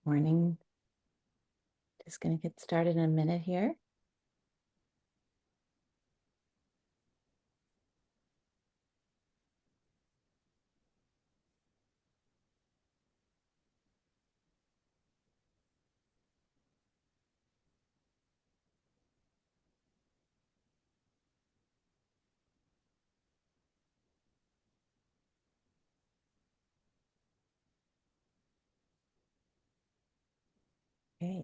Morning. Just going to get started in a minute here. Okay.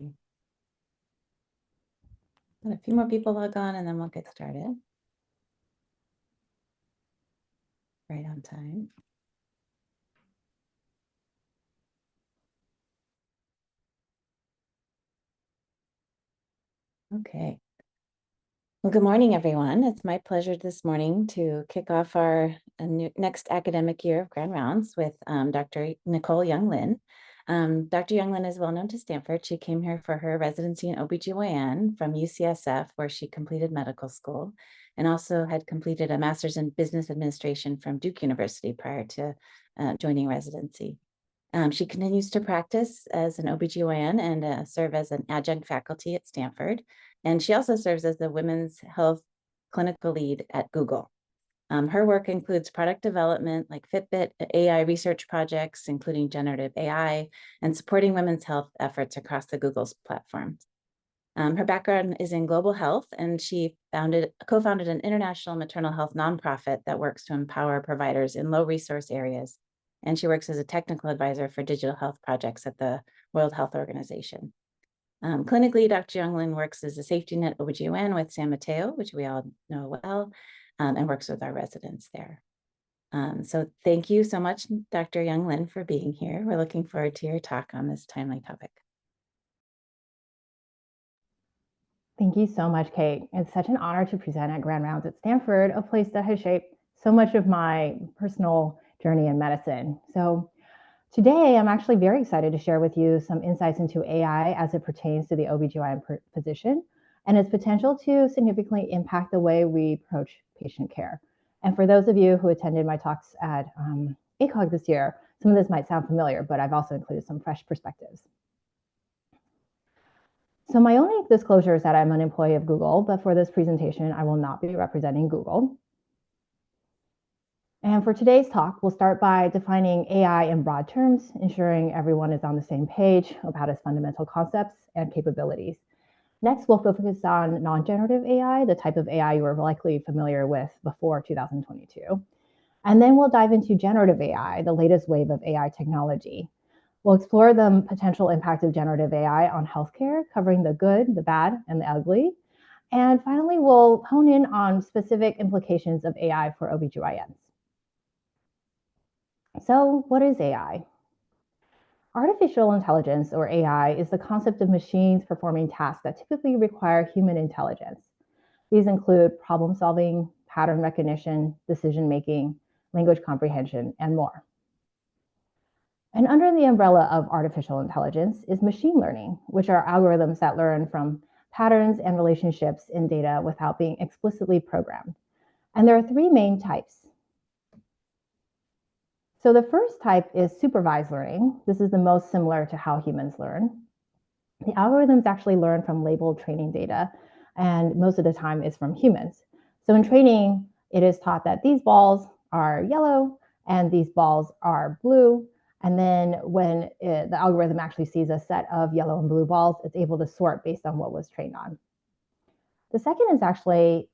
Let a few more people log on and then we'll get started. Right on time. Okay. Well, good morning, everyone. It's my pleasure this morning to kick off our next academic year of Grand Rounds with Dr. Nichole Young-Lin. Dr. Young-Lin is well known to Stanford. She came here for her residency in OBGYN from UCSF, where she completed medical school, and also had completed a master's in business administration from Duke University prior to joining residency. She continues to practice as an OBGYN and serve as an adjunct faculty at Stanford. And she also serves as the women's health clinical lead at Google. Her work includes product development like Fitbit, AI research projects, including generative AI, and supporting women's health efforts across the Google's platforms. Her background is in global health, and she co-founded an international maternal health nonprofit that works to empower providers in low-resource areas. And she works as a technical advisor for digital health projects at the World Health Organization. Clinically, Dr. Young-Lin works as a safety net OBGYN with San Mateo, which we all know well, and works with our residents there. So thank you so much, Dr. Young-Lin, for being here. We're looking forward to your talk on this timely topic. Thank you so much, Kate. It's such an honor to present at Grand Rounds at Stanford, a place that has shaped so much of my personal journey in medicine. So today, I'm actually very excited to share with you some insights into AI as it pertains to the OBGYN position and its potential to significantly impact the way we approach patient care. And for those of you who attended my talks at ACOG this year, some of this might sound familiar, but I've also included some fresh perspectives. So my only disclosure is that I'm an employee of Google, but for this presentation, I will not be representing Google. And for today's talk, we'll start by defining AI in broad terms, ensuring everyone is on the same page about its fundamental concepts and capabilities. Next, we'll focus on non-generative AI, the type of AI you were likely familiar with before 2022. And then we'll dive into generative AI, the latest wave of AI technology. We'll explore the potential impact of generative AI on healthcare, covering the good, the bad, and the ugly. And finally, we'll hone in on specific implications of AI for OBGYNs. So what is AI? Artificial intelligence, or AI, is the concept of machines performing tasks that typically require human intelligence. These include problem solving, pattern recognition, decision-making, language comprehension, and more. And under the umbrella of artificial intelligence is machine learning, which are algorithms that learn from patterns and relationships in data without being explicitly programmed. And there are three main types. So the first type is supervised learning. This is the most similar to how humans learn. The algorithms actually learn from labeled training data, and most of the time is from humans. So in training, it is taught that these balls are yellow and these balls are blue. And then when the algorithm actually sees a set of yellow and blue balls, it's able to sort based on what was trained on. The second is actually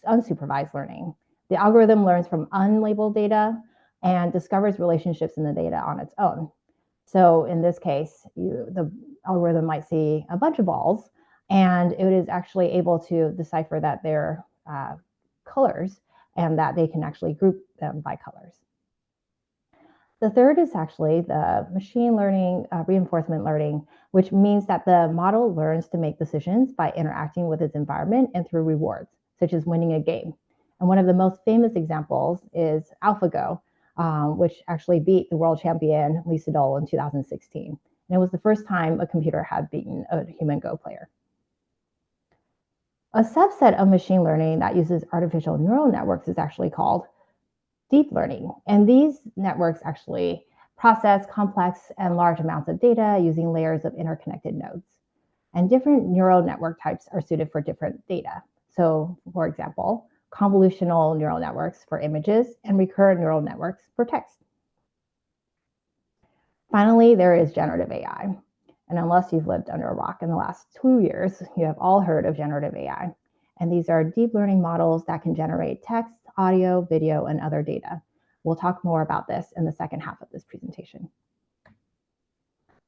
unsupervised learning. The algorithm learns from unlabeled data and discovers relationships in the data on its own. So in this case, the algorithm might see a bunch of balls, and it is actually able to decipher that they're colors and that they can actually group them by colors. The third is actually the machine learning, reinforcement learning, which means that the model learns to make decisions by interacting with its environment and through rewards, such as winning a game. And one of the most famous examples is AlphaGo, which actually beat the world champion Lisa Dole in 2016. And it was the first time a computer had beaten a human Go player. A subset of machine learning that uses artificial neural networks is actually called deep learning. And these networks actually process complex and large amounts of data using layers of interconnected nodes. And different neural network types are suited for different data. So, for example, convolutional neural networks for images and recurrent neural networks for text. Finally, there is generative AI. And unless you've lived under a rock in the last 2 years, you have all heard of generative AI. And these are deep learning models that can generate text, audio, video, and other data. We'll talk more about this in the second half of this presentation.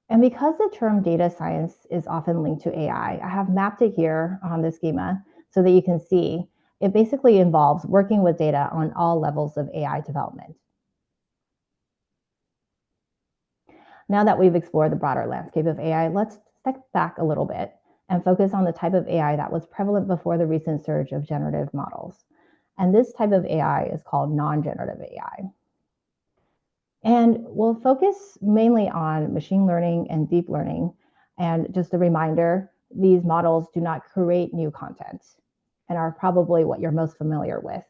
And because the term data science is often linked to AI, I have mapped it here on the schema so that you can see it basically involves working with data on all levels of AI development. Now that we've explored the broader landscape of AI, let's step back a little bit and focus on the type of AI that was prevalent before the recent surge of generative models. And this type of AI is called non-generative AI. And we'll focus mainly on machine learning and deep learning. And just a reminder, these models do not create new content and are probably what you're most familiar with.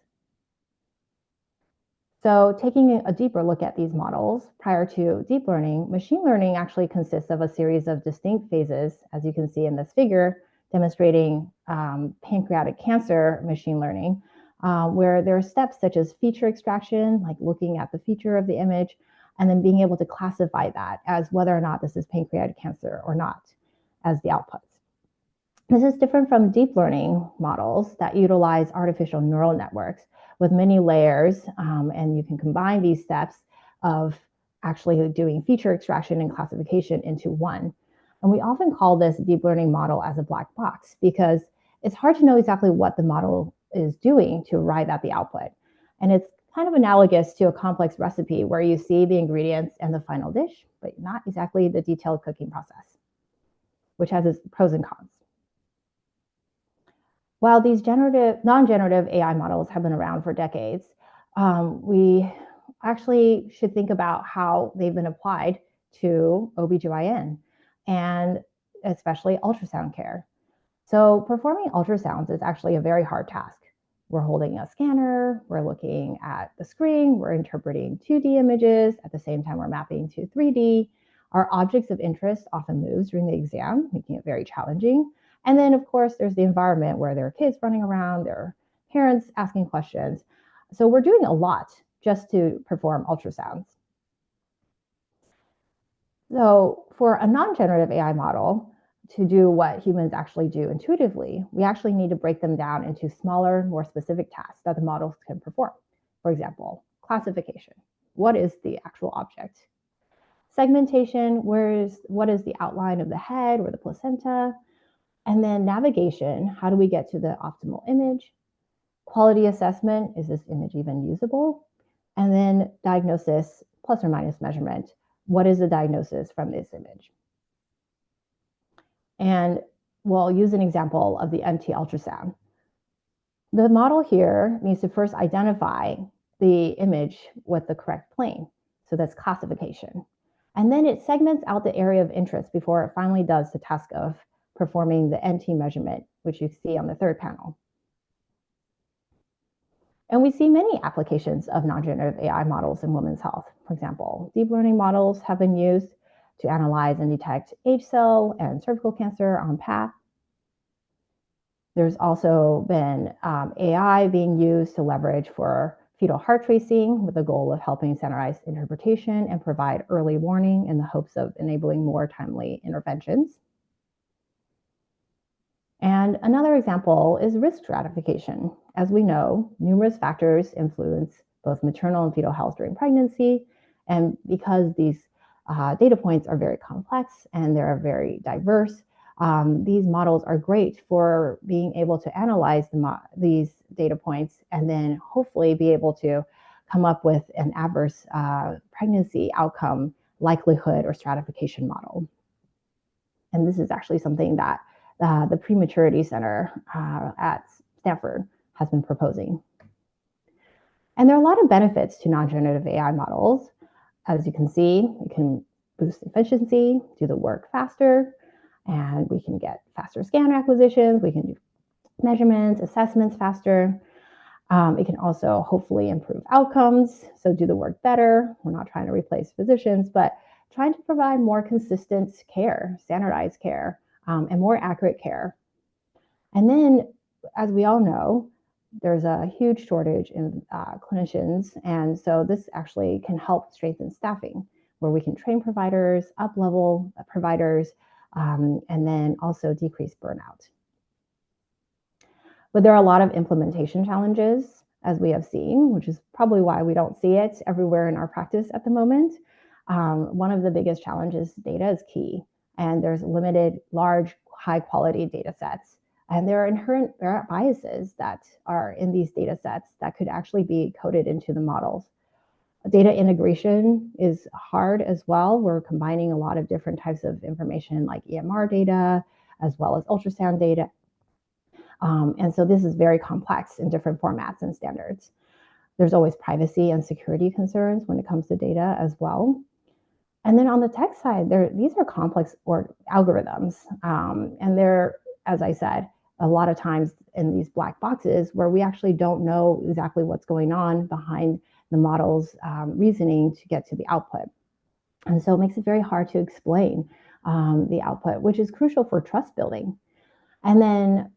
So taking a deeper look at these models, prior to deep learning, machine learning actually consists of a series of distinct phases, as you can see in this figure, demonstrating pancreatic cancer machine learning, where there are steps such as feature extraction, like looking at the feature of the image, and then being able to classify that as whether or not this is pancreatic cancer or not as the outputs. This is different from deep learning models that utilize artificial neural networks with many layers, and you can combine these steps of actually doing feature extraction and classification into one. And we often call this deep learning model as a black box because it's hard to know exactly what the model is doing to arrive at the output. And it's kind of analogous to a complex recipe where you see the ingredients and the final dish, but not exactly the detailed cooking process, which has its pros and cons. While these non-generative AI models have been around for decades, we actually should think about how they've been applied to OB/GYN and especially ultrasound care. So performing ultrasounds is actually a very hard task. We're holding a scanner, we're looking at the screen, we're interpreting 2D images, at the same time we're mapping to 3D. Our objects of interest often moves during the exam, making it very challenging. And then, of course, there's the environment where there are kids running around, there are parents asking questions. So we're doing a lot just to perform ultrasounds. So for a non-generative AI model to do what humans actually do intuitively, we actually need to break them down into smaller, more specific tasks that the models can perform. For example, classification. What is the actual object? Segmentation, what is the outline of the head or the placenta? And then navigation, how do we get to the optimal image? Quality assessment, is this image even usable? And then diagnosis, plus or minus measurement. What is the diagnosis from this image? And we'll use an example of the MT ultrasound. The model here needs to first identify the image with the correct plane. So that's classification. And then it segments out the area of interest before it finally does the task of performing the NT measurement, which you see on the third panel. And we see many applications of non-generative AI models in women's health. For example, deep learning models have been used to analyze and detect age cell and cervical cancer on path. There's also been AI being used to leverage for fetal heart tracing with the goal of helping standardize interpretation and provide early warning in the hopes of enabling more timely interventions. And another example is risk stratification. As we know, numerous factors influence both maternal and fetal health during pregnancy. And because these data points are very complex and they're very diverse, these models are great for being able to analyze these data points and then hopefully be able to come up with an adverse pregnancy outcome likelihood or stratification model. And this is actually something that the Prematurity Center at Stanford has been proposing. And there are a lot of benefits to non-generative AI models. As you can see, it can boost efficiency, do the work faster, and we can get faster scanner acquisitions, we can do measurements, assessments faster. It can also hopefully improve outcomes, so do the work better. We're not trying to replace physicians, but trying to provide more consistent care, standardized care, and more accurate care. And then, as we all know, there's a huge shortage in clinicians, and so this actually can help strengthen staffing, where we can train providers, up-level providers, and then also decrease burnout. But there are a lot of implementation challenges, as we have seen, which is probably why we don't see it everywhere in our practice at the moment. One of the biggest challenges, data is key, and there's limited, large, high-quality data sets. And there are biases that are in these data sets that could actually be coded into the models. Data integration is hard as well. We're combining a lot of different types of information like EMR data, as well as ultrasound data. And so this is very complex in different formats and standards. There's always privacy and security concerns when it comes to data as well. And then on the tech side, these are complex algorithms. And they're, as I said, a lot of times in these black boxes where we actually don't know exactly what's going on behind the model's reasoning to get to the output. And so it makes it very hard to explain the output, which is crucial for trust building. And then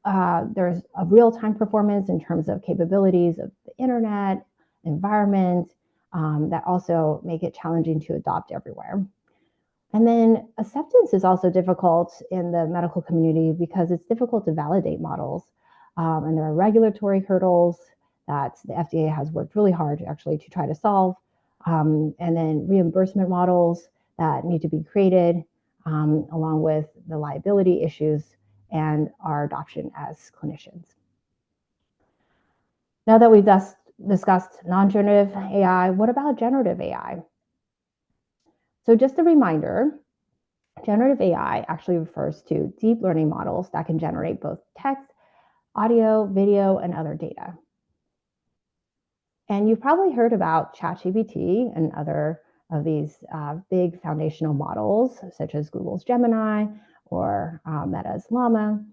there's a real-time performance in terms of capabilities of the internet, environment, that also make it challenging to adopt everywhere. And then acceptance is also difficult in the medical community because it's difficult to validate models. And there are regulatory hurdles that the FDA has worked really hard actually to try to solve. And then reimbursement models that need to be created, along with the liability issues and our adoption as clinicians. Now that we've discussed non-generative AI, what about generative AI? So just a reminder, generative AI actually refers to deep learning models that can generate both text, audio, video, and other data. And you've probably heard about ChatGPT and other of these big foundational models, such as Google's Gemini or Meta's Llama.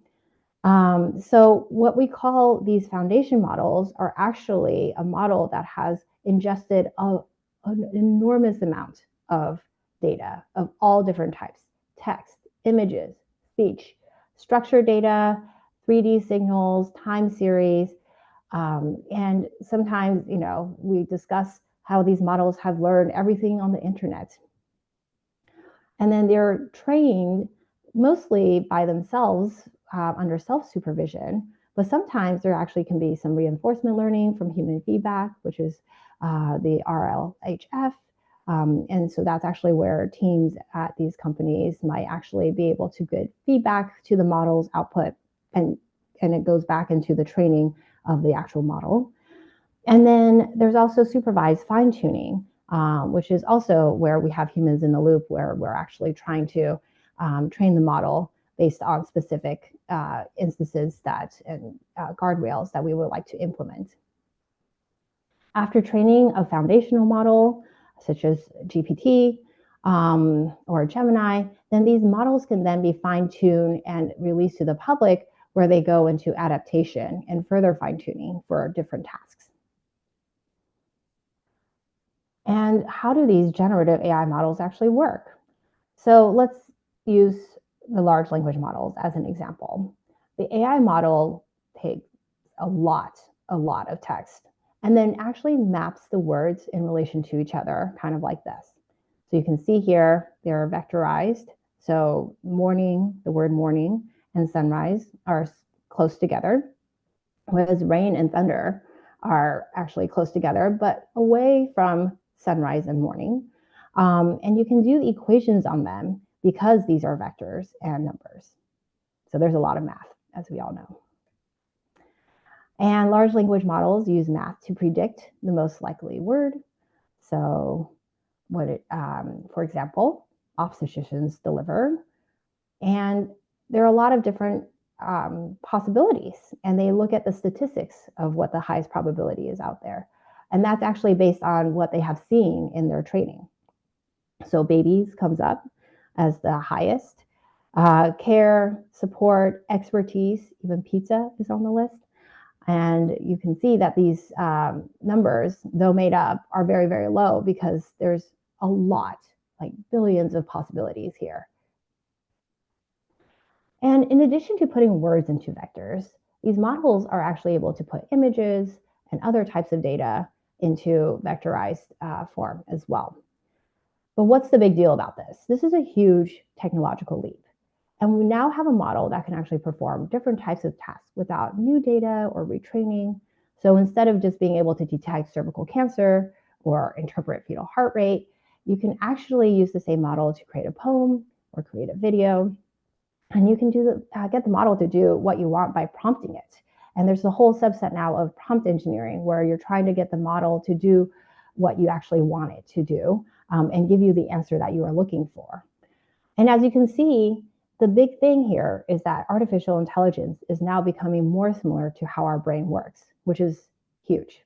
So what we call these foundation models are actually a model that has ingested an enormous amount of data of all different types: text, images, speech, structured data, 3D signals, time series. And sometimes, we discuss how these models have learned everything on the internet. And then they're trained mostly by themselves under self-supervision, but sometimes there actually can be some reinforcement learning from human feedback, which is the RLHF. And so that's actually where teams at these companies might actually be able to get feedback to the model's output, and it goes back into the training of the actual model. And then there's also supervised fine-tuning, which is also where we have humans in the loop, where we're actually trying to train the model based on specific instances and guardrails that we would like to implement. After training a foundational model, such as GPT or Gemini, then these models can then be fine-tuned and released to the public, where they go into adaptation and further fine-tuning for different tasks. And how do these generative AI models actually work? So let's use the large language models as an example. The AI model takes a lot of text and then actually maps the words in relation to each other, kind of like this. So you can see here, they're vectorized. So morning, the word morning, and sunrise are close together, whereas rain and thunder are actually close together, but away from sunrise and morning. And you can do the equations on them because these are vectors and numbers. So there's a lot of math, as we all know. And large language models use math to predict the most likely word. So for example, obstetricians deliver. And there are a lot of different possibilities, and they look at the statistics of what the highest probability is out there. And that's actually based on what they have seen in their training. So babies comes up as the highest. Care, support, expertise, even pizza is on the list. And you can see that these numbers, though made up, are very, very low because there's a lot, like billions of possibilities here. And in addition to putting words into vectors, these models are actually able to put images and other types of data into vectorized form as well. But what's the big deal about this? This is a huge technological leap. And we now have a model that can actually perform different types of tasks without new data or retraining. So instead of just being able to detect cervical cancer or interpret fetal heart rate, you can actually use the same model to create a poem or create a video. And you can get the model to do what you want by prompting it. And there's a whole subset now of prompt engineering where you're trying to get the model to do what you actually want it to do and give you the answer that you are looking for. And as you can see, the big thing here is that artificial intelligence is now becoming more similar to how our brain works, which is huge.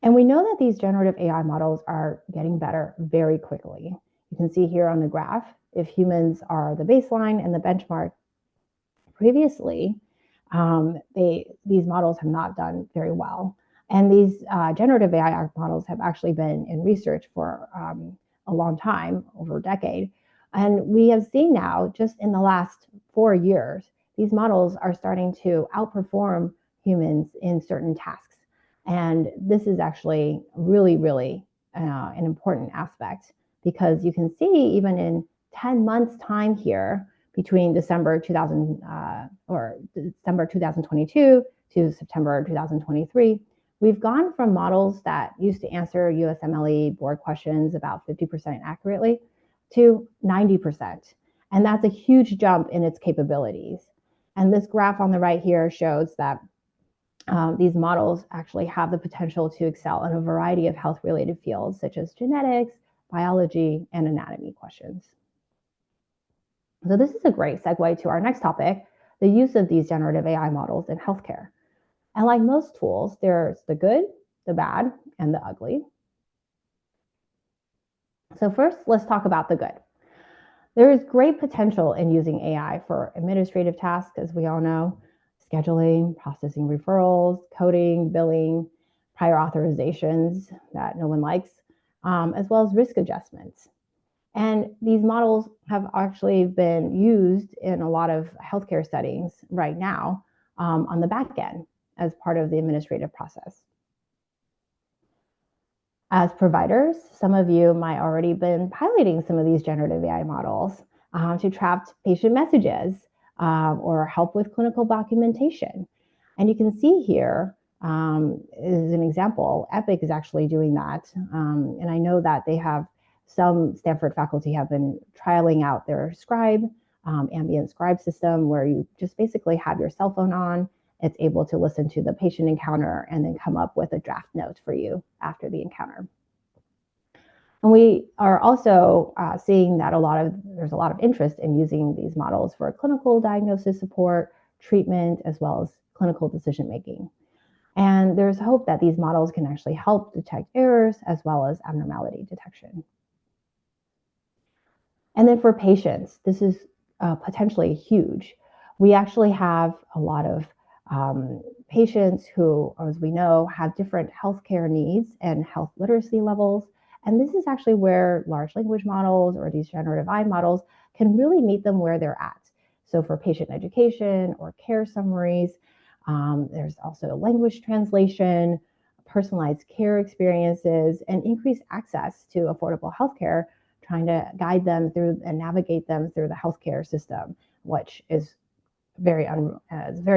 And we know that these generative AI models are getting better very quickly. You can see here on the graph, if humans are the baseline and the benchmark, previously, these models have not done very well. And these generative AI models have actually been in research for a long time, over a decade. And we have seen now, just in the last 4 years, these models are starting to outperform humans in certain tasks. And this is actually really, really an important aspect because you can see even in 10 months time here between December 2022 to September 2023, we've gone from models that used to answer USMLE board questions about 50% accurately to 90%. And that's a huge jump in its capabilities. And this graph on the right here shows that these models actually have the potential to excel in a variety of health-related fields, such as genetics, biology, and anatomy questions. So this is a great segue to our next topic, the use of these generative AI models in healthcare. And like most tools, there's the good, the bad, and the ugly. So first, let's talk about the good. There is great potential in using AI for administrative tasks, as we all know, scheduling, processing referrals, coding, billing, prior authorizations that no one likes, as well as risk adjustments. And these models have actually been used in a lot of healthcare settings right now on the back end as part of the administrative process. As providers, some of you might already been piloting some of these generative AI models to draft patient messages or help with clinical documentation. And you can see here is an example. Epic is actually doing that. And I know that they have some Stanford faculty have been trialing out their scribe, ambient scribe system, where you just basically have your cell phone on. It's able to listen to the patient encounter and then come up with a draft note for you after the encounter. And we are also seeing that there's a lot of interest in using these models for clinical diagnosis support, treatment, as well as clinical decision making. And there's hope that these models can actually help detect errors as well as abnormality detection. And then for patients, this is potentially huge. We actually have a lot of patients who, as we know, have different healthcare needs and health literacy levels. And this is actually where large language models or these generative AI models can really meet them where they're at. So for patient education or care summaries, there's also language translation, personalized care experiences, and increased access to affordable healthcare, trying to guide them through and navigate them through the healthcare system, which is very,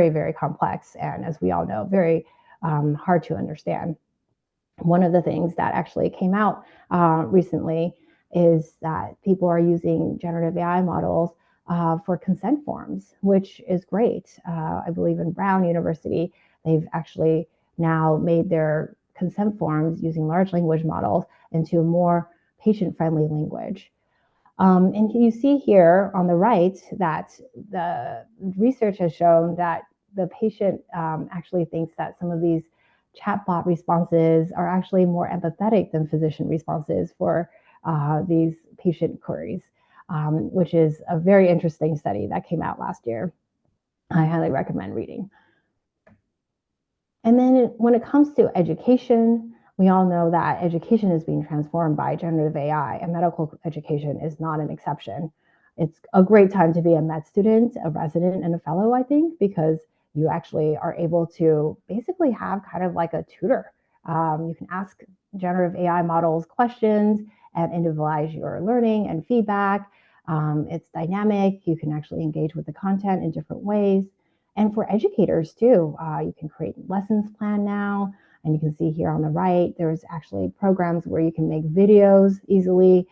very complex. And as we all know, very hard to understand. One of the things that actually came out recently is that people are using generative AI models for consent forms, which is great. I believe in Brown University, they've actually now made their consent forms using large language models into a more patient-friendly language. And you see here on the right that the research has shown that the patient actually thinks that some of these chatbot responses are actually more empathetic than physician responses for these patient queries, which is a very interesting study that came out last year. I highly recommend reading. And then when it comes to education, we all know that education is being transformed by generative AI, and medical education is not an exception. It's a great time to be a med student, a resident, and a fellow, I think, because you actually are able to basically have kind of like a tutor. You can ask generative AI models questions and individualize your learning and feedback. It's dynamic. You can actually engage with the content in different ways. And for educators too, you can create lessons plan now. And you can see here on the right, there's actually programs where you can make videos easily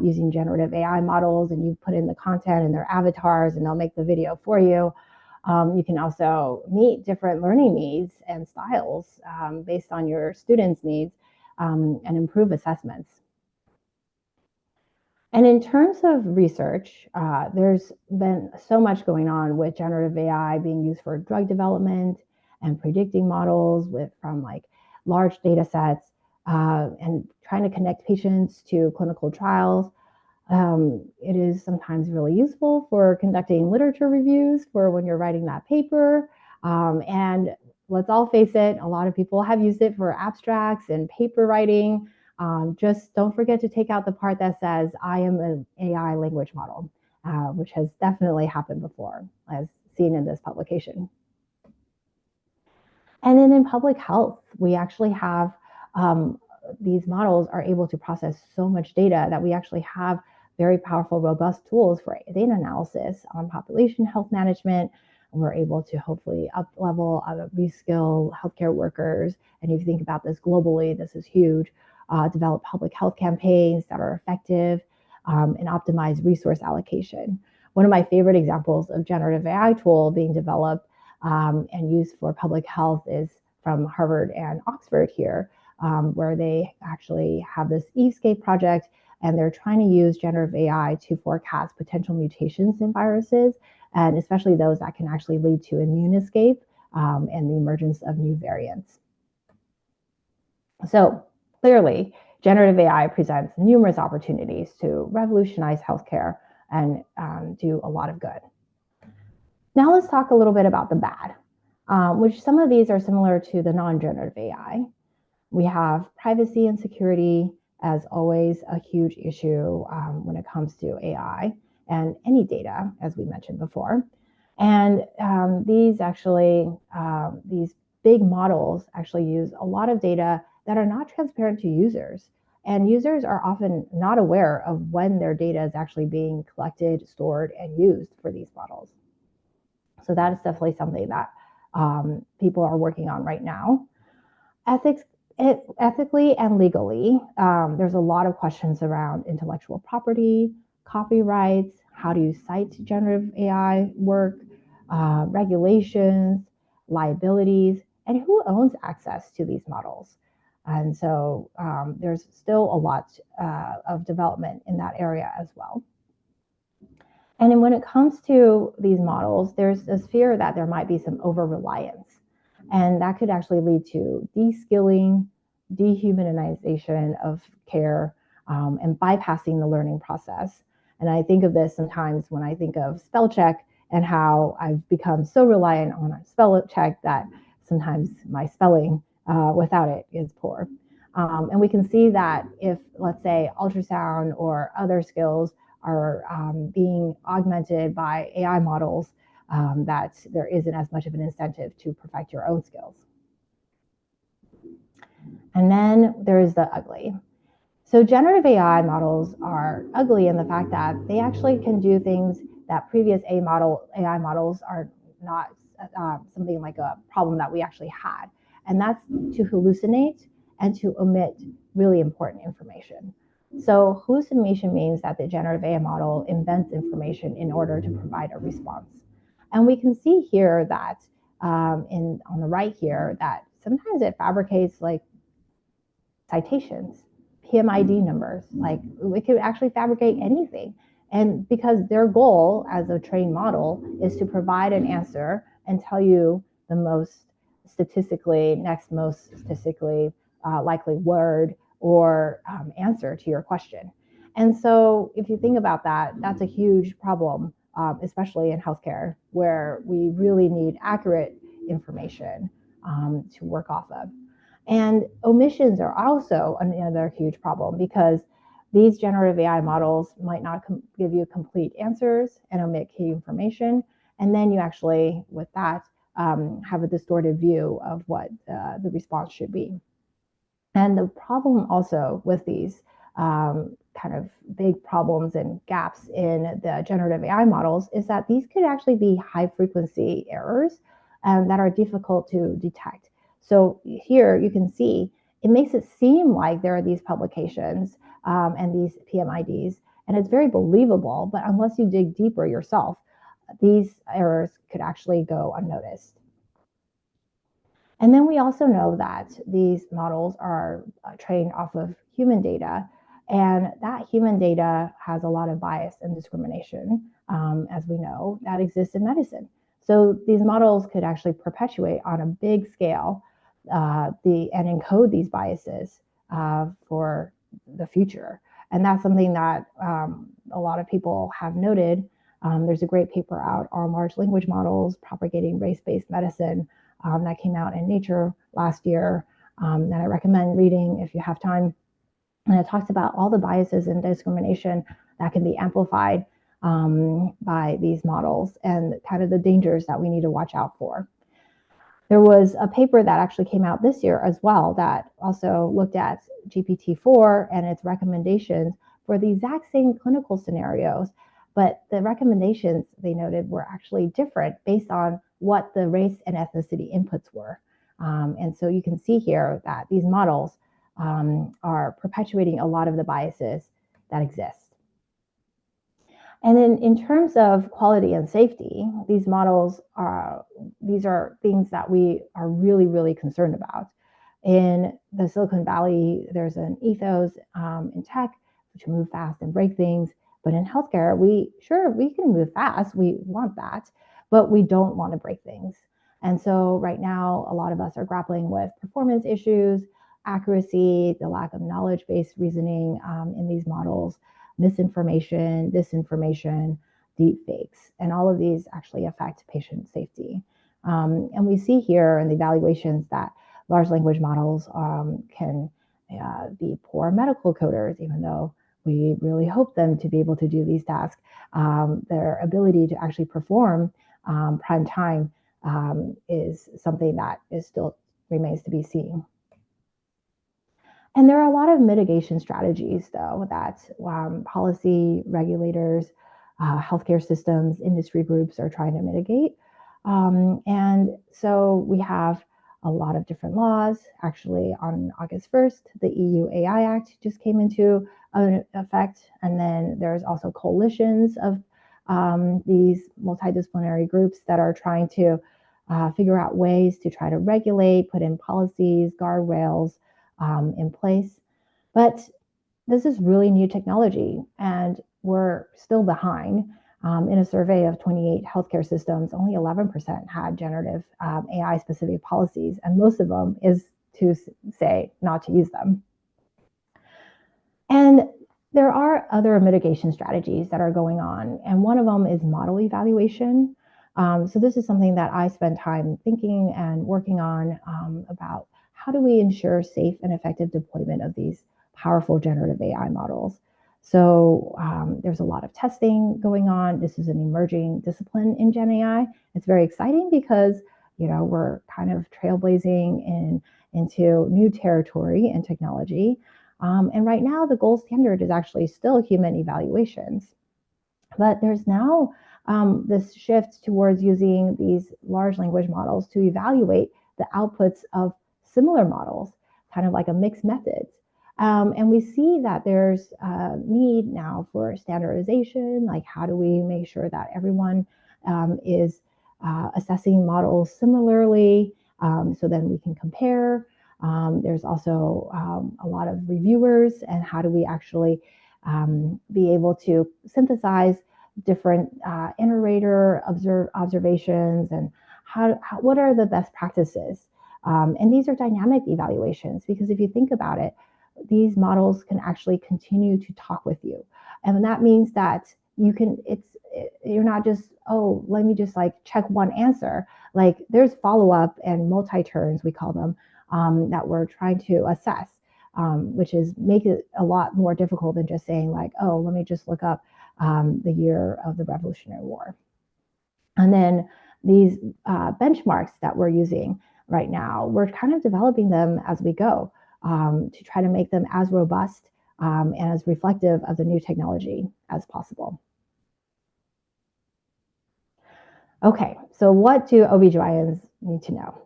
using generative AI models, and you put in the content and their avatars and they'll make the video for you. You can also meet different learning needs and styles based on your students' needs and improve assessments. And in terms of research, there's been so much going on with generative AI being used for drug development and predicting models from like large data sets and trying to connect patients to clinical trials. It is sometimes really useful for conducting literature reviews for when you're writing that paper. And let's all face it, a lot of people have used it for abstracts and paper writing. Just don't forget to take out the part that says, I am an AI language model, which has definitely happened before, as seen in this publication. And then in public health, we actually have these models are able to process so much data that we actually have very powerful, robust tools for data analysis on population health management. We're able to hopefully up-level, reskill healthcare workers. And if you think about this globally, this is huge. Develop public health campaigns that are effective and optimize resource allocation. One of my favorite examples of generative AI tool being developed and used for public health is from Harvard and Oxford here, where they actually have this Escape project, and they're trying to use generative AI to forecast potential mutations in viruses, and especially those that can actually lead to immune escape and the emergence of new variants. So clearly, generative AI presents numerous opportunities to revolutionize healthcare and do a lot of good. Now let's talk a little bit about the bad, which some of these are similar to the non-generative AI. We have privacy and security, as always, a huge issue when it comes to AI and any data, as we mentioned before. And these big models actually use a lot of data that are not transparent to users. And users are often not aware of when their data is actually being collected, stored, and used for these models. So that is definitely something that people are working on right now. Ethically and legally, there's a lot of questions around intellectual property, copyrights, how do you cite generative AI work, regulations, liabilities, and who owns access to these models. And so there's still a lot of development in that area as well. And then when it comes to these models, there's this fear that there might be some over-reliance. And that could actually lead to de-skilling, dehumanization of care, and bypassing the learning process. And I think of this sometimes when I think of spell check and how I've become so reliant on a spell check that sometimes my spelling without it is poor. And we can see that if, let's say, ultrasound or other skills are being augmented by AI models, that there isn't as much of an incentive to perfect your own skills. And then there is the ugly. So generative AI models are ugly in the fact that they actually can do things that previous AI models are not something like a problem that we actually had. And that's to hallucinate and to omit really important information. So hallucination means that the generative AI model invents information in order to provide a response. And we can see here that on the right here, that sometimes it fabricates like citations, PMID numbers, like it could actually fabricate anything. And because their goal as a trained model is to provide an answer and tell you the next most statistically likely word or answer to your question. And so if you think about that, that's a huge problem, especially in healthcare, where we really need accurate information to work off of. And omissions are also another huge problem because these generative AI models might not give you complete answers and omit key information. And then you actually, with that, have a distorted view of what the response should be. And the problem also with these kind of big problems and gaps in the generative AI models is that these could actually be high frequency errors that are difficult to detect. So here you can see it makes it seem like there are these publications and these PMIDs, and it's very believable, but unless you dig deeper yourself, these errors could actually go unnoticed. And then we also know that these models are trained off of human data, and that human data has a lot of bias and discrimination, as we know, that exists in medicine. So these models could actually perpetuate on a big scale and encode these biases for the future. And that's something that a lot of people have noted. There's a great paper out on large language models propagating race-based medicine that came out in Nature last year that I recommend reading if you have time. And it talks about all the biases and discrimination that can be amplified by these models and kind of the dangers that we need to watch out for. There was a paper that actually came out this year as well that also looked at GPT-4 and its recommendations for the exact same clinical scenarios, but the recommendations they noted were actually different based on what the race and ethnicity inputs were. And so you can see here that these models are perpetuating a lot of the biases that exist. And then in terms of quality and safety, these models these are things that we are really, really concerned about. In the Silicon Valley, there's an ethos in tech to move fast and break things. But in healthcare, we can move fast. We want that, but we don't want to break things. And so right now, a lot of us are grappling with performance issues, accuracy, the lack of knowledge-based reasoning in these models, misinformation, disinformation, deep fakes, and all of these actually affect patient safety. And we see here in the evaluations that large language models can be poor medical coders, even though we really hope them to be able to do these tasks. Their ability to actually perform prime time is something that is still remains to be seen. And there are a lot of mitigation strategies, though, that policy, regulators, healthcare systems, industry groups are trying to mitigate. And so we have a lot of different laws. Actually, on August 1st, the EU AI Act just came into effect. And then there's also coalitions of these multidisciplinary groups that are trying to figure out ways to try to regulate, put in policies, guardrails in place. But this is really new technology, and we're still behind. In a survey of 28 healthcare systems, only 11% had generative AI-specific policies, and most of them is to say not to use them. And there are other mitigation strategies that are going on, and one of them is model evaluation. So this is something that I spend time thinking and working on about how do we ensure safe and effective deployment of these powerful generative AI models. So there's a lot of testing going on. This is an emerging discipline in Gen AI. It's very exciting because we're kind of trailblazing into new territory and technology. And right now, the gold standard is actually still human evaluations. But there's now this shift towards using these large language models to evaluate the outputs of similar models, kind of like a mixed methods. And we see that there's a need now for standardization, like how do we make sure that everyone is assessing models similarly so then we can compare. There's also a lot of reviewers, and how do we actually be able to synthesize different inter-rater observations, and what are the best practices? And these are dynamic evaluations, because if you think about it, these models can actually continue to talk with you. And that means that you're not just, oh, let me just like check one answer, Like there's follow-up and multi-turns, we call them, that we're trying to assess, which is make it a lot more difficult than just saying like, oh, let me just look up the year of the Revolutionary War. And then these benchmarks that we're using right now, we're kind of developing them as we go to try to make them as robust and as reflective of the new technology as possible. Okay, so what do OBGYNs need to know?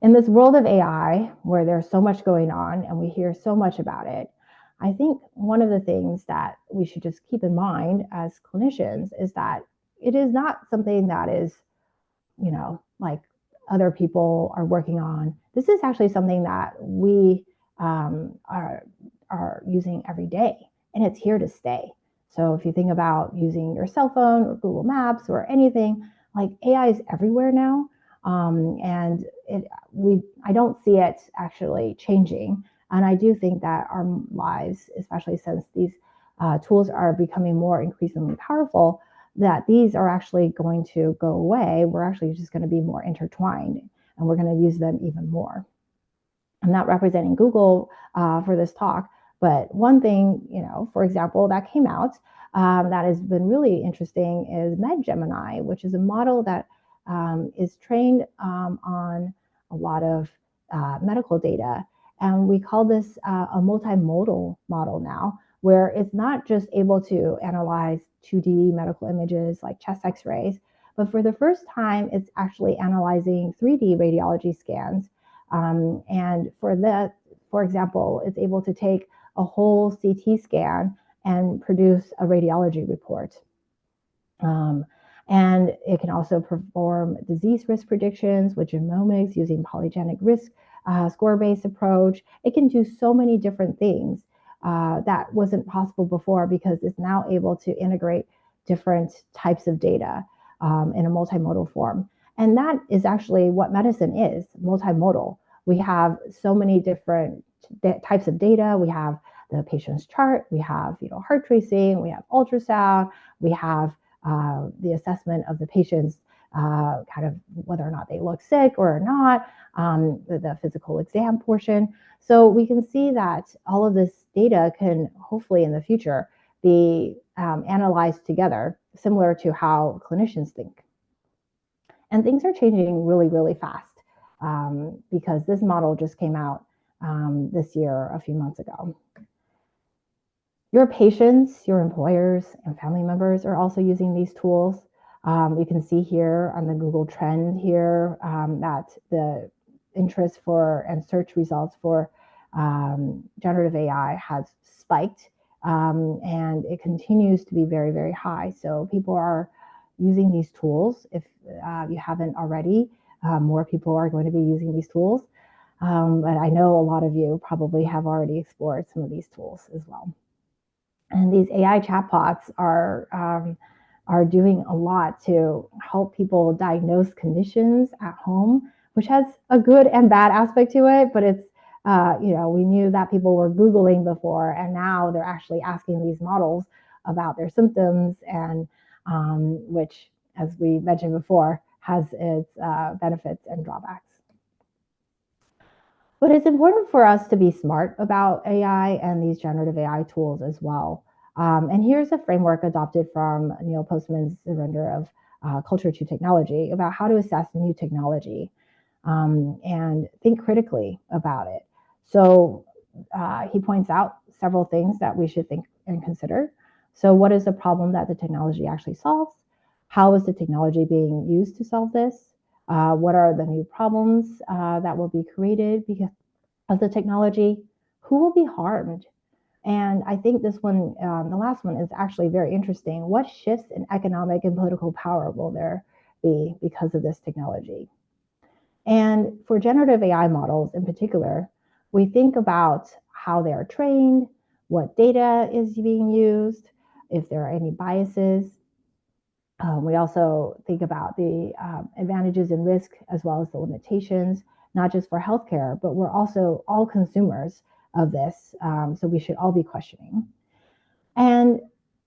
In this world of AI, where there's so much going on and we hear so much about it, I think one of the things that we should just keep in mind as clinicians is that it is not something that is, like other people are working on. This is actually something that we are using every day, and it's here to stay. So if you think about using your cell phone or Google Maps or anything, like AI is everywhere now, and I don't see it actually changing. And I do think that our lives, especially since these tools are becoming more increasingly powerful, that these are actually going to go away. We're actually just going to be more intertwined, and we're going to use them even more. I'm not representing Google for this talk, but one thing, for example, that came out that has been really interesting is MedGemini, which is a model that is trained on a lot of medical data. And we call this a multimodal model now, where it's not just able to analyze 2D medical images like chest x-rays, but for the first time, it's actually analyzing 3D radiology scans. And for example, it's able to take a whole CT scan and produce a radiology report. And it can also perform disease risk predictions with genomics using polygenic risk score-based approach. It can do so many different things that wasn't possible before because it's now able to integrate different types of data in a multimodal form. And that is actually what medicine is, multimodal. We have so many different types of data. We have the patient's chart, we have heart tracing, we have ultrasound, we have the assessment of the patient's kind of whether or not they look sick or not, the physical exam portion. So we can see that all of this data can hopefully in the future be analyzed together, similar to how clinicians think. And things are changing really, really fast because this model just came out this year, a few months ago. Your patients, your employers, and family members are also using these tools. You can see here on the Google trend here that the interest for and search results for generative AI has spiked, and it continues to be very, very high. So people are using these tools. If you haven't already, more people are going to be using these tools. But I know a lot of you probably have already explored some of these tools as well. And these AI chatbots are doing a lot to help people diagnose conditions at home, which has a good and bad aspect to it. But it's, we knew that people were Googling before, and now they're actually asking these models about their symptoms, and which, as we mentioned before, has its benefits and drawbacks. But it's important for us to be smart about AI and these generative AI tools as well. And here's a framework adopted from Neil Postman's Surrender of Culture to Technology about how to assess new technology and think critically about it. So he points out several things that we should think and consider. So what is the problem that the technology actually solves? How is the technology being used to solve this? What are the new problems that will be created because of the technology? Who will be harmed? And I think this one, the last one, is actually very interesting. What shifts in economic and political power will there be because of this technology? And for generative AI models in particular, we think about how they are trained, what data is being used, if there are any biases. We also think about the advantages and risk as well as the limitations, not just for healthcare, but we're also all consumers of this. So we should all be questioning. And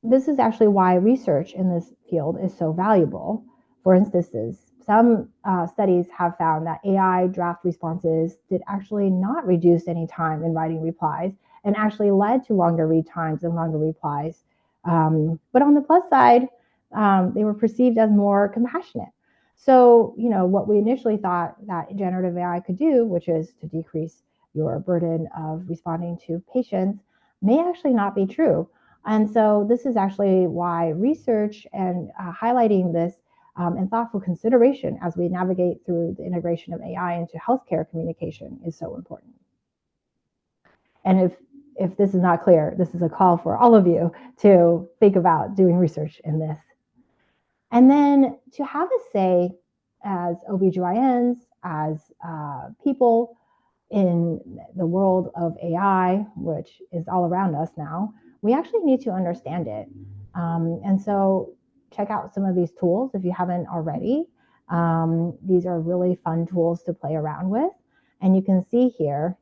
this is actually why research in this field is so valuable. For instance, some studies have found that AI draft responses did actually not reduce any time in writing replies and actually led to longer read times and longer replies. But on the plus side, they were perceived as more compassionate. So, what we initially thought that generative AI could do, which is to decrease your burden of responding to patients, may actually not be true. And so this is actually why research and highlighting this and thoughtful consideration as we navigate through the integration of AI into healthcare communication is so important. And if this is not clear, this is a call for all of you to think about doing research in this. And then to have a say as OBGYNs, as people in the world of AI, which is all around us now, we actually need to understand it. And so check out some of these tools if you haven't already. These are really fun tools to play around with. And you can see here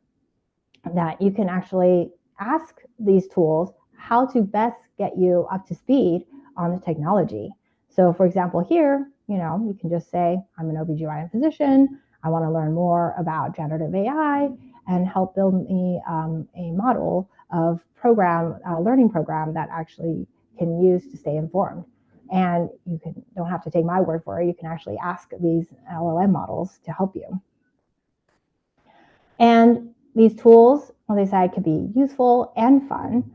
that you can actually ask these tools how to best get you up to speed on the technology. So for example, here, you can just say, I'm an OBGYN physician. I want to learn more about generative AI and help build me a model of learning program that actually can use to stay informed. And you don't have to take my word for it. You can actually ask these LLM models to help you. And these tools, as I said, could be useful and fun.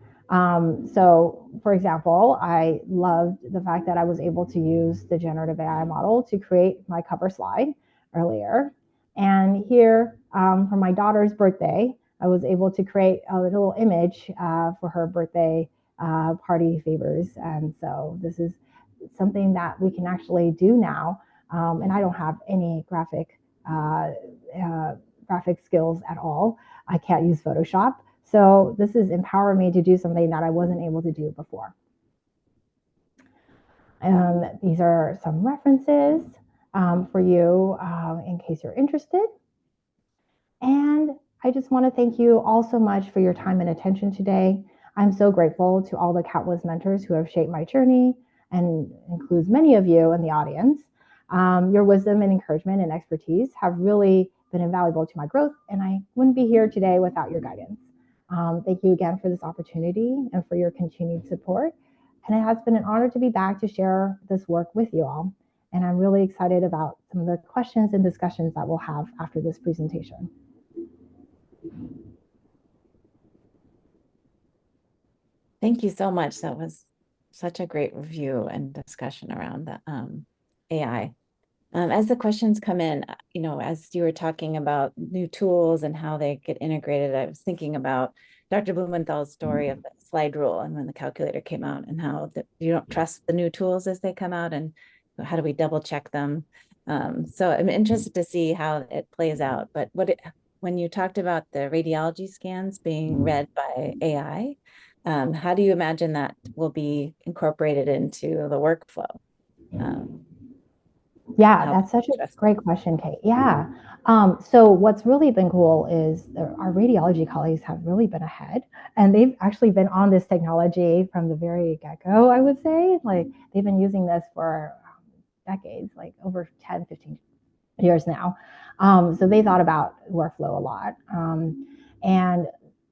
So for example, I loved the fact that I was able to use the generative AI model to create my cover slide earlier. And here, for my daughter's birthday, I was able to create a little image for her birthday party favors. And so this is something that we can actually do now. And I don't have any graphic skills at all. I can't use Photoshop. So this is empowering me to do something that I wasn't able to do before. These are some references for you in case you're interested. And I just want to thank you all so much for your time and attention today. I'm so grateful to all the countless mentors who have shaped my journey and includes many of you in the audience. Your wisdom and encouragement and expertise have really been invaluable to my growth, and I wouldn't be here today without your guidance. Thank you again for this opportunity and for your continued support. And it has been an honor to be back to share this work with you all. And I'm really excited about some of the questions and discussions that we'll have after this presentation. Thank you so much. That was such a great review and discussion around the AI. As the questions come in, as you were talking about new tools and how they get integrated, I was thinking about Dr. Blumenthal's story of the slide rule and when the calculator came out and how you don't trust the new tools as they come out and how do we double check them. So I'm interested to see how it plays out. But when you talked about the radiology scans being read by AI, how do you imagine that will be incorporated into the workflow? Yeah, that's such a great question, Kate. Yeah. So what's really been cool is our radiology colleagues have really been ahead, and they've actually been on this technology from the very get-go, I would say. Like they've been using this for decades, like over 10, 15 years now. So they thought about workflow a lot. And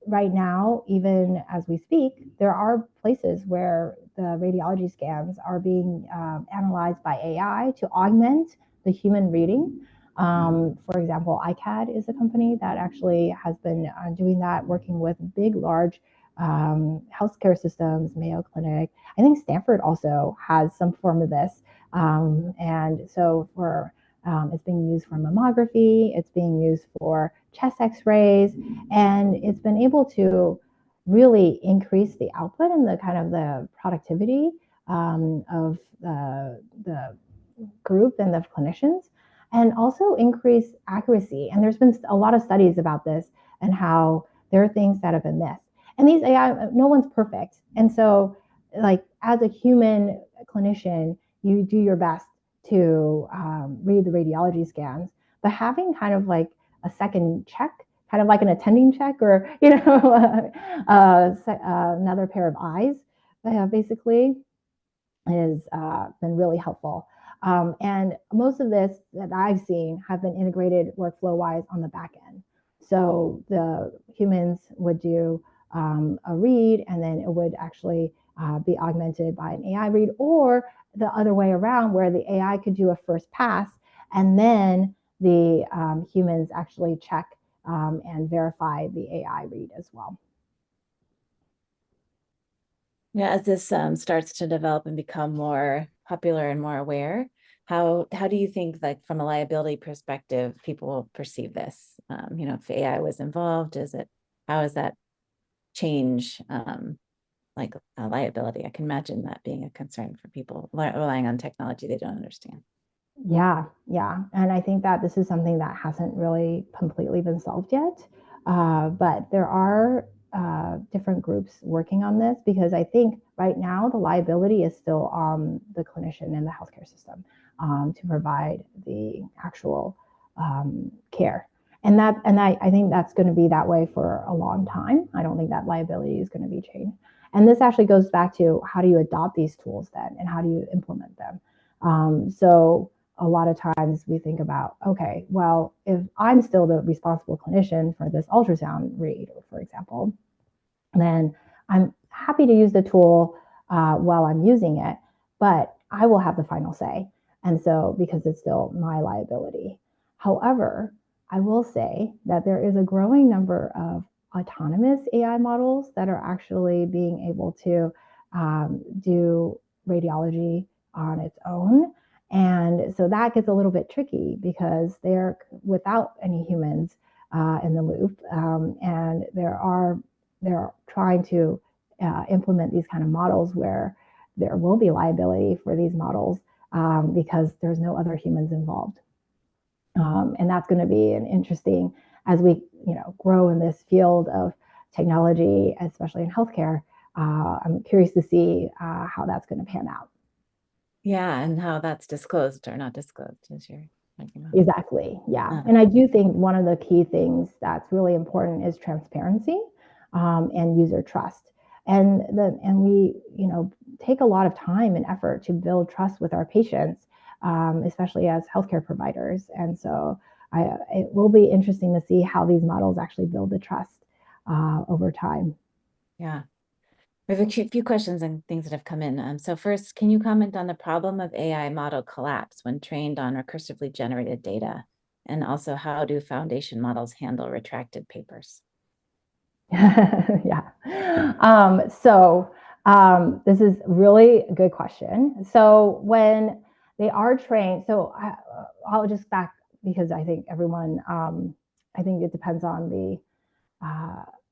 right now, even as we speak, there are places where the radiology scans are being analyzed by AI to augment the human reading. For example, iCAD is a company that actually has been doing that, working with big, large healthcare systems, Mayo Clinic. I think Stanford also has some form of this. And so it's being used for mammography, it's being used for chest x-rays, and it's been able to really increase the output and the kind of the productivity of the group and the clinicians, and also increase accuracy. And there's been a lot of studies about this and how there are things that have been missed. And these AI, no one's perfect. And so like as a human clinician, you do your best to read the radiology scans, but having kind of like a second check, kind of like an attending check or, another pair of eyes, basically has been really helpful. And most of this that I've seen have been integrated workflow-wise on the back end. So the humans would do a read, and then it would actually be augmented by an AI read, or the other way around, where the AI could do a first pass, and then the humans actually check and verify the AI read as well. Yeah, as this starts to develop and become more popular and more aware, how do you think, like from a liability perspective, people will perceive this? If AI was involved, how does that change like liability? I can imagine that being a concern for people relying on technology they don't understand. Yeah, yeah. And I think that this is something that hasn't really completely been solved yet. But there are different groups working on this, because I think right now the liability is still on the clinician in the healthcare system to provide the actual care. And I think that's going to be that way for a long time. I don't think that liability is going to be changed. And this actually goes back to, how do you adopt these tools then, and how do you implement them? So a lot of times we think about, okay, well, if I'm still the responsible clinician for this ultrasound read, for example, then I'm happy to use the tool while I'm using it, but I will have the final say. And so, because it's still my liability. However, I will say that there is a growing number of autonomous AI models that are actually being able to do radiology on its own. And so that gets a little bit tricky, because they're without any humans in the loop. And they're trying to implement these kind of models where there will be liability for these models because there's no other humans involved. And that's going to be an interesting, as we grow in this field of technology, especially in healthcare. I'm curious to see how that's going to pan out. Yeah, and how that's disclosed or not disclosed, as you're talking about. Exactly. Yeah. And I do think one of the key things that's really important is transparency and user trust. And we, take a lot of time and effort to build trust with our patients, especially as healthcare providers. And so it will be interesting to see how these models actually build the trust over time. Yeah. We have a few questions and things that have come in. So first, can you comment on the problem of AI model collapse when trained on recursively generated data? And also, how do foundation models handle retracted papers? Yeah. This is really a good question. So when they are trained, I'll just back, because I think everyone, I think it depends on the,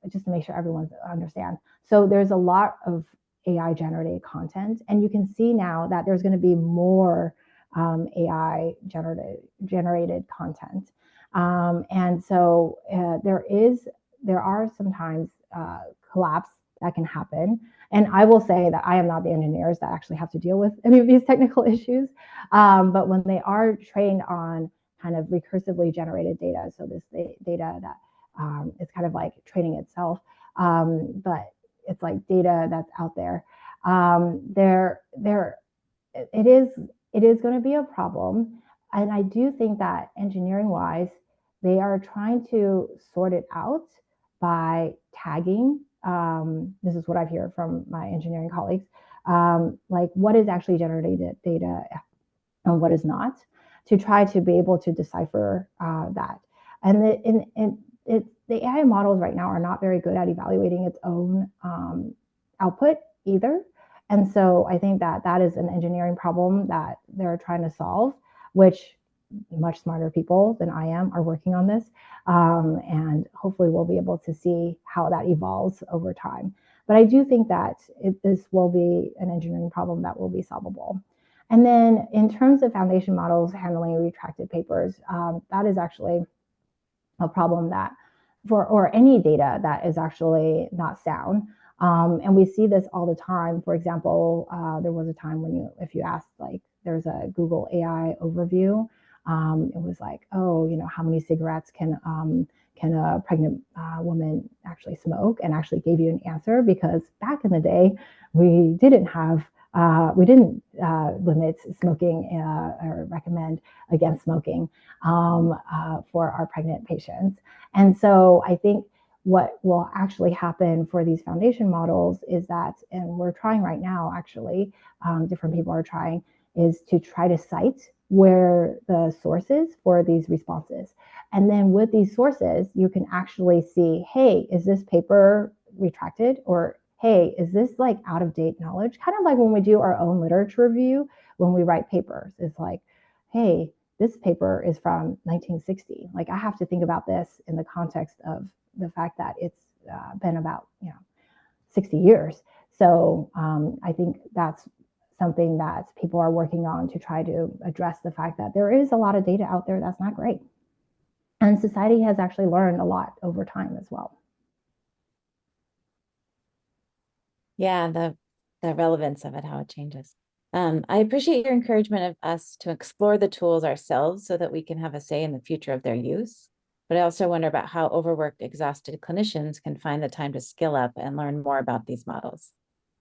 just to make sure everyone understands. So there's a lot of AI generated content, and you can see now that there's going to be more AI generated content. And so there are sometimes collapse that can happen. And I will say that I am not the engineers that actually have to deal with any of these technical issues. But when they are trained on kind of recursively generated data, so this data that it's kind of like training itself, but it's like data that's out there. It is going to be a problem, and I do think that engineering wise, they are trying to sort it out by tagging. This is what I've heard from my engineering colleagues, like what is actually generated data and what is not, to try to be able to decipher that. And the AI models right now are not very good at evaluating its own output either. And so I think that is an engineering problem that they're trying to solve, which much smarter people than I am are working on this. And hopefully we'll be able to see how that evolves over time. But I do think that this will be an engineering problem that will be solvable. And then in terms of foundation models handling retracted papers, that is actually a problem that or any data that is actually not sound. And we see this all the time. For example, there was a time when if you asked, like, there's a Google AI overview. It was like, oh, how many cigarettes can a pregnant woman actually smoke, and actually gave you an answer, because back in the day, we didn't have We didn't limit smoking or recommend against smoking for our pregnant patients. And so I think what will actually happen for these foundation models is that, and we're trying right now, actually, different people are trying, is to try to cite where the sources for these responses. And then with these sources, you can actually see, hey, is this paper retracted? Or, hey, is this like out of date knowledge? Kind of like when we do our own literature review, when we write papers, it's like, hey, this paper is from 1960. Like, I have to think about this in the context of the fact that it's been about 60 years. So I think that's something that people are working on to try to address the fact that there is a lot of data out there that's not great. And society has actually learned a lot over time as well. Yeah, the relevance of it, how it changes. I appreciate your encouragement of us to explore the tools ourselves so that we can have a say in the future of their use. But I also wonder about how overworked, exhausted clinicians can find the time to skill up and learn more about these models.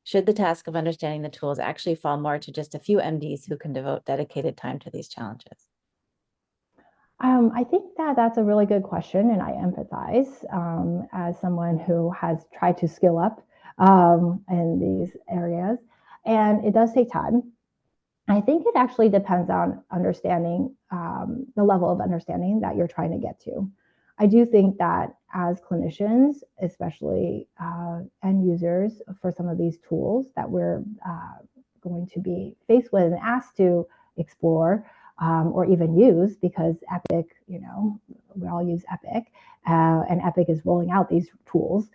Should the task of understanding the tools actually fall more to just a few MDs who can devote dedicated time to these challenges? I think that that's a really good question, and I empathize as someone who has tried to skill up in these areas, and it does take time. I think it actually depends on understanding the level of understanding that you're trying to get to. I do think that as clinicians, especially end users for some of these tools that we're going to be faced with and asked to explore or even use, because Epic, we all use Epic, and Epic is rolling out these tools.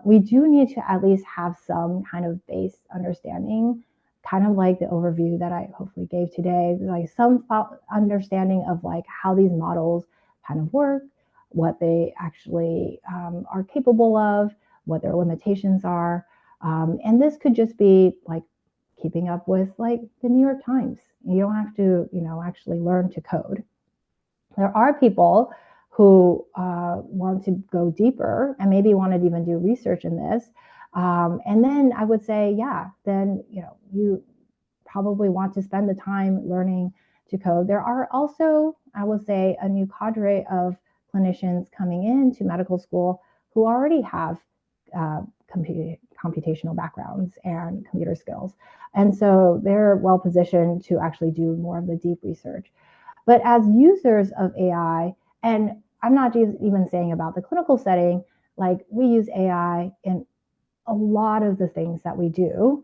We do need to at least have some kind of base understanding, kind of like the overview that I hopefully gave today, like some understanding of like how these models kind of work, what they actually are capable of, what their limitations are. And this could just be like keeping up with like the New York Times. You don't have to, actually learn to code. There are people who want to go deeper and maybe want to even do research in this. And then I would say, yeah, then, you probably want to spend the time learning to code. There are also, I would say, a new cadre of clinicians coming into medical school who already have computational backgrounds and computer skills. And so they're well positioned to actually do more of the deep research. But as users of AI, and I'm not even saying about the clinical setting, like we use AI in a lot of the things that we do,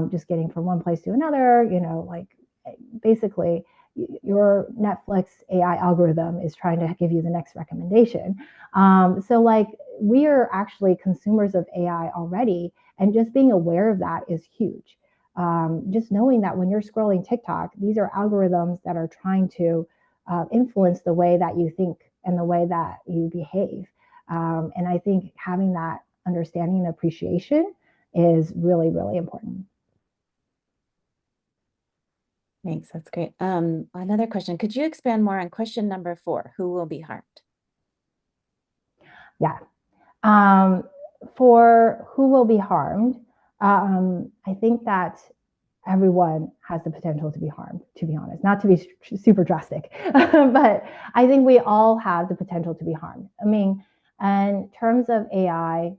just getting from one place to another, like basically your Netflix AI algorithm is trying to give you the next recommendation. So like we are actually consumers of AI already, and just being aware of that is huge. Just knowing that when you're scrolling TikTok, these are algorithms that are trying to influence the way that you think and the way that you behave. And I think having that understanding and appreciation is really, really important. Thanks, that's great. Another question, could you expand more on question number 4, who will be harmed? Yeah. For who will be harmed, I think that everyone has the potential to be harmed, to be honest, not to be super drastic, but I think we all have the potential to be harmed. I mean, in terms of AI,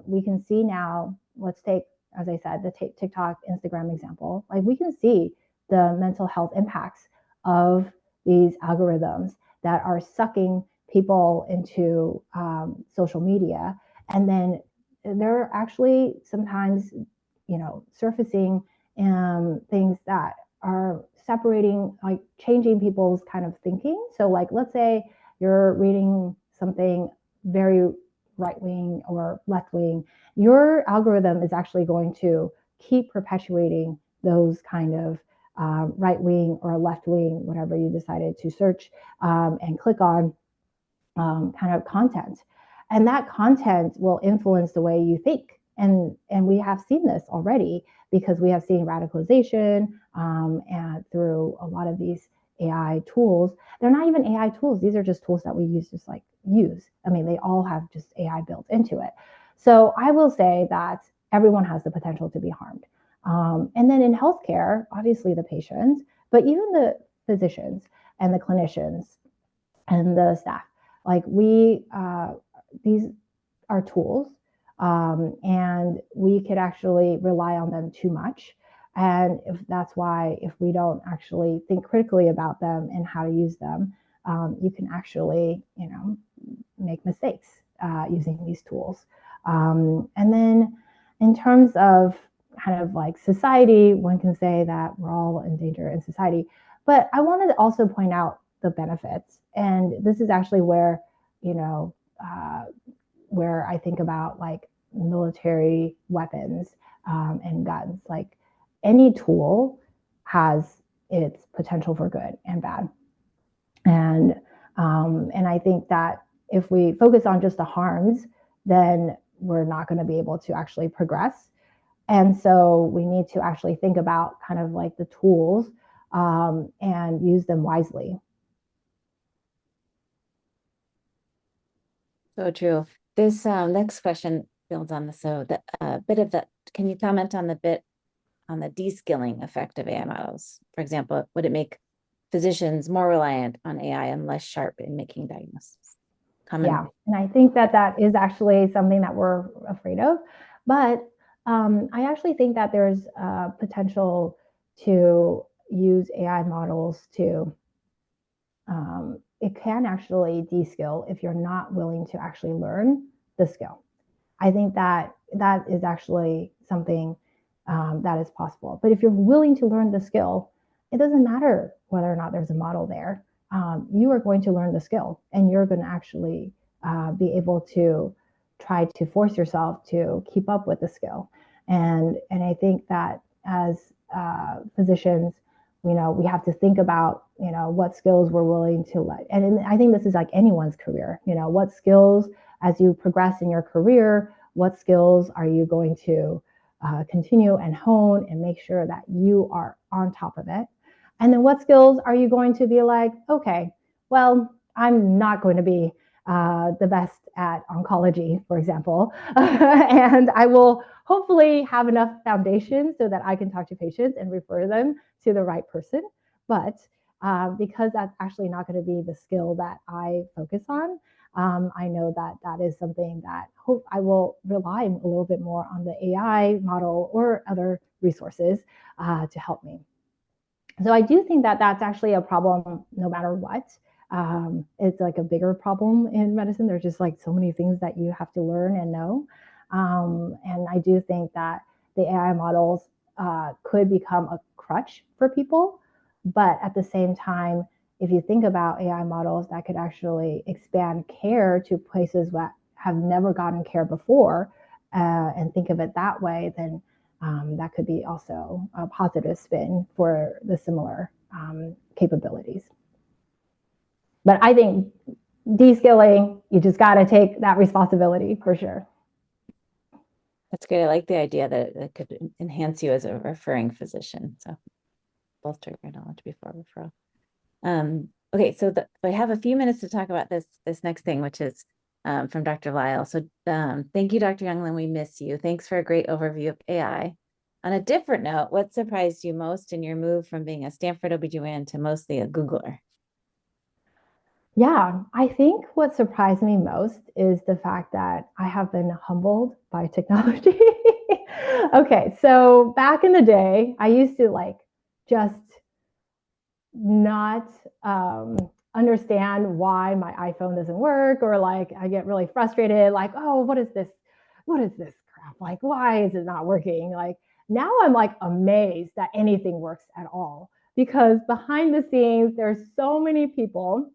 we can see now, let's take, as I said, the TikTok, Instagram example, like we can see the mental health impacts of these algorithms that are sucking people into social media. And then they're actually sometimes, surfacing things that are separating, like changing people's kind of thinking. So like, let's say you're reading something very right wing or left wing, your algorithm is actually going to keep perpetuating those kind of right wing or left wing, whatever you decided to search and click on kind of content. And that content will influence the way you think. And we have seen this already because we have seen radicalization and through a lot of these AI tools. They're not even AI tools. These are just tools that we use. I mean, they all have just AI built into it. So I will say that everyone has the potential to be harmed. And then in healthcare, obviously the patients, but even the physicians and the clinicians and the staff, like these are tools, and we could actually rely on them too much. And if that's why, if we don't actually think critically about them and how to use them, you can actually, make mistakes using these tools. And then in terms of kind of like society, one can say that we're all in danger in society. But I wanted to also point out the benefits. And this is actually where, where I think about like military weapons and guns. Like any tool has its potential for good and bad. And I think that if we focus on just the harms, then we're not going to be able to actually progress. And so we need to actually think about kind of like the tools and use them wisely. So true. This next question builds on this. So the bit of that, can you comment on the bit on the de-skilling effect of AI models? For example, would it make physicians more reliant on AI and less sharp in making diagnoses? Yeah, and I think that that is actually something that we're afraid of. But I actually think that there's potential to use AI models to, it can actually de-skill if you're not willing to actually learn the skill. I think that that is actually something that is possible. But if you're willing to learn the skill, it doesn't matter whether or not there's a model there. You are going to learn the skill, and you're going to actually be able to try to force yourself to keep up with the skill. And I think that as physicians, we have to think about, what skills we're willing to let. And I think this is like anyone's career, what skills, as you progress in your career, what skills are you going to continue and hone and make sure that you are on top of it? And then what skills are you going to be like, okay, well, I'm not going to be the best at oncology, for example, and I will hopefully have enough foundation so that I can talk to patients and refer them to the right person. But because that's actually not going to be the skill that I focus on, I know that that is something that I will rely a little bit more on the AI model or other resources to help me. So I do think that that's actually a problem no matter what. It's like a bigger problem in medicine. There's just like so many things that you have to learn and know. And I do think that the AI models could become a crutch for people. But at the same time, if you think about AI models that could actually expand care to places that have never gotten care before, and think of it that way, then that could be also a positive spin for the similar capabilities. But I think de-skilling, you just got to take that responsibility for sure. That's great. I like the idea that it could enhance you as a referring physician. So bolster your knowledge before referral. Okay, so I have a few minutes to talk about this next thing, which is from Dr. Lyle. So thank you, Dr. Young-Lin. We miss you. Thanks for a great overview of AI. On a different note, what surprised you most in your move from being a Stanford OBGYN to mostly a Googler? Yeah, I think what surprised me most is the fact that I have been humbled by technology. Okay, so back in the day, I used to like just not understand why my iPhone doesn't work, or like I get really frustrated, like, oh, what is this? What is this crap? Like, why is it not working? Like now I'm like amazed that anything works at all, because behind the scenes, there's so many people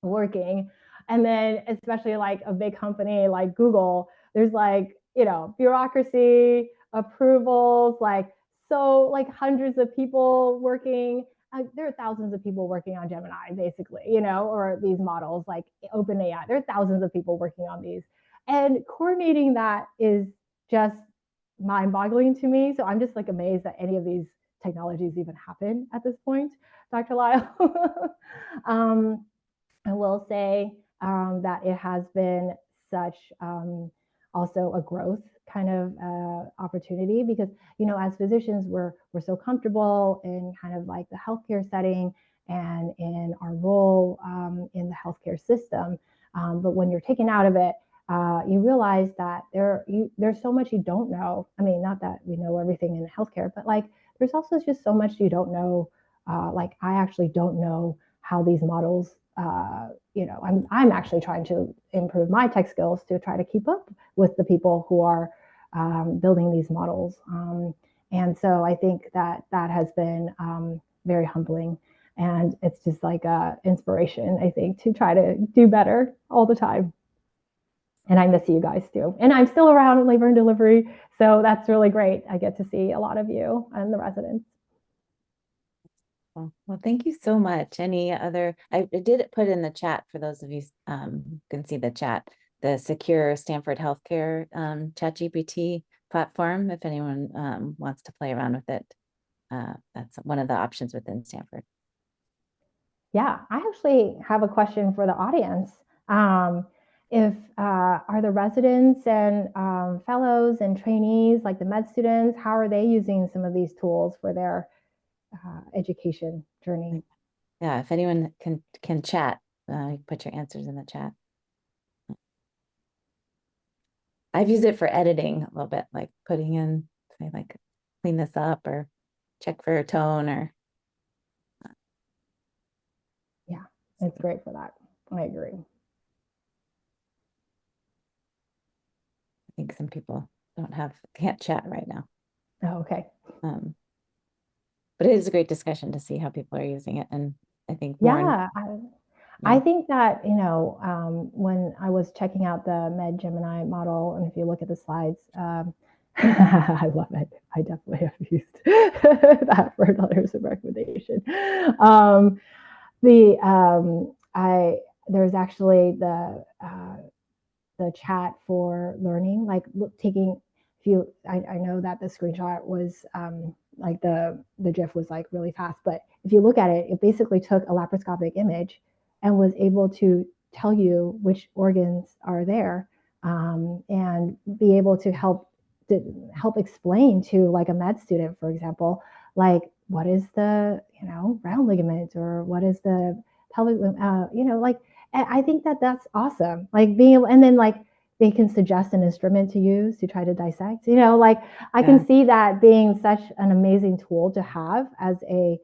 working. And then especially like a big company like Google, there's like, bureaucracy, approvals, like, so like hundreds of people working. There are thousands of people working on Gemini, basically, or these models like OpenAI. There are thousands of people working on these. And coordinating that is just mind-boggling to me. So I'm just like amazed that any of these technologies even happen at this point, Dr. Lyle. I will say that it has been such also a growth kind of opportunity, because, as physicians, we're so comfortable in kind of like the healthcare setting and in our role in the healthcare system. But when you're taken out of it, you realize that there's so much you don't know. I mean, not that we know everything in healthcare, but like there's also just so much you don't know. Like I actually don't know how these models, I'm actually trying to improve my tech skills to try to keep up with the people who are building these models. And so I think that has been very humbling. And it's just like a inspiration, I think, to try to do better all the time. And I miss you guys too. And I'm still around in labor and delivery. So that's really great. I get to see a lot of you and the residents. Well, thank you so much. Any other, I did put in the chat for those of you who can see the chat, the secure Stanford Healthcare ChatGPT platform, if anyone wants to play around with it. That's one of the options within Stanford. Yeah, I actually have a question for the audience. If are the residents and fellows and trainees, like the med students, how are they using some of these tools for their education journey? Yeah, if anyone can chat, put your answers in the chat. I've used it for editing a little bit, like putting in, say, like clean this up or check for a tone or. Yeah, it's great for that. I agree. I think some people can't chat right now. Oh, okay. But it is a great discussion to see how people are using it. And I think more. Yeah, I think that, when I was checking out the Med Gemini model, and if you look at the slides, I love it. I definitely have used that for letters of recommendation. There's actually the chat for learning, like taking, I know that the screenshot was like the GIF was like really fast, but if you look at it, it basically took a laparoscopic image and was able to tell you which organs are there, and be able to help explain to like a med student, for example, like what is the round ligament, or what is the pelvic, like I think that that's awesome. Like being able, and then like they can suggest an instrument to use to try to dissect. Like I can see that being such an amazing tool to have as a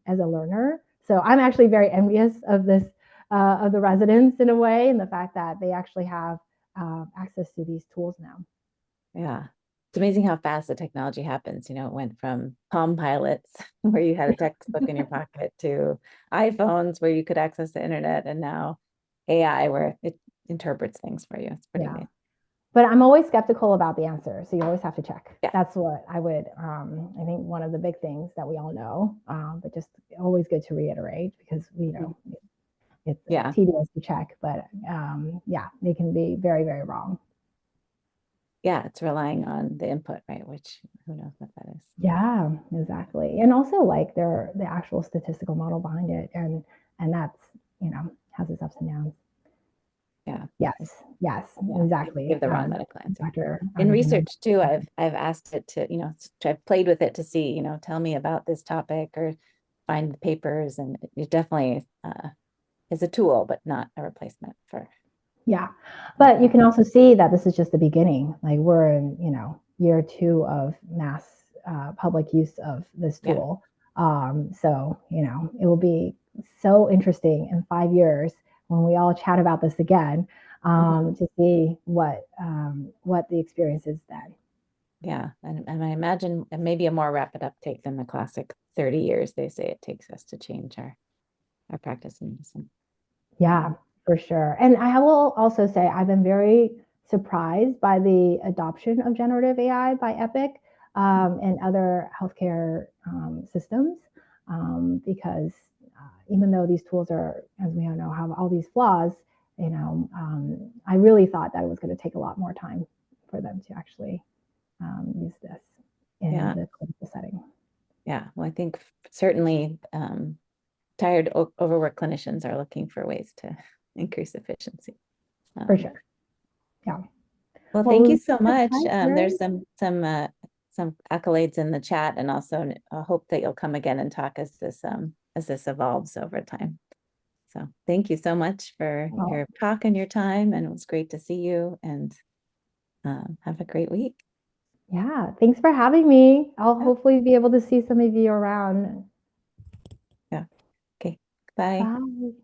learner. So I'm actually very envious of this, of the residents in a way, and the fact that they actually have access to these tools now. Yeah. It's amazing how fast the technology happens. It went from Palm Pilots, where you had a textbook in your pocket, to iPhones where you could access the internet, and now AI where it interprets things for you. It's pretty amazing. But I'm always skeptical about the answer, so you always have to check. Yeah. That's what I would, I think one of the big things that we all know, but just always good to reiterate, because it's tedious to check, but they can be very, very wrong. Yeah, it's relying on the input, right? Which who knows what that is. Yeah, exactly. And also like the actual statistical model behind it, and that's, has its ups and downs. Yeah. Yes, exactly. Give the wrong medical answer. Dr. In research too, I've asked it to, I've played with it to see, tell me about this topic or find the papers, and it definitely is a tool, but not a replacement for. Yeah, but you can also see that this is just the beginning. Like we're in, year 2 of mass public use of this tool. So, it will be so interesting in 5 years when we all chat about this again, to see what the experience is then. Yeah, and I imagine maybe a more rapid uptake than the classic 30 years they say it takes us to change our practice in medicine. Yeah, for sure. And I will also say I've been very surprised by the adoption of generative AI by Epic and other healthcare systems, because even though these tools are, as we all know, have all these flaws, I really thought that it was going to take a lot more time for them to actually use this in the clinical setting. Yeah, well, I think certainly tired, overworked clinicians are looking for ways to increase efficiency. For sure. Yeah. Well, Well, thank it you was so a much. pleasure. There's some accolades in the chat, and also I hope that you'll come again and talk as this evolves over time. So thank you so much for Oh, your talk and your time, and it was great to see you. And have a great week. yeah, thanks for having me. I'll Yeah. hopefully be able to see some of you around. Yeah. Okay. Bye. Bye.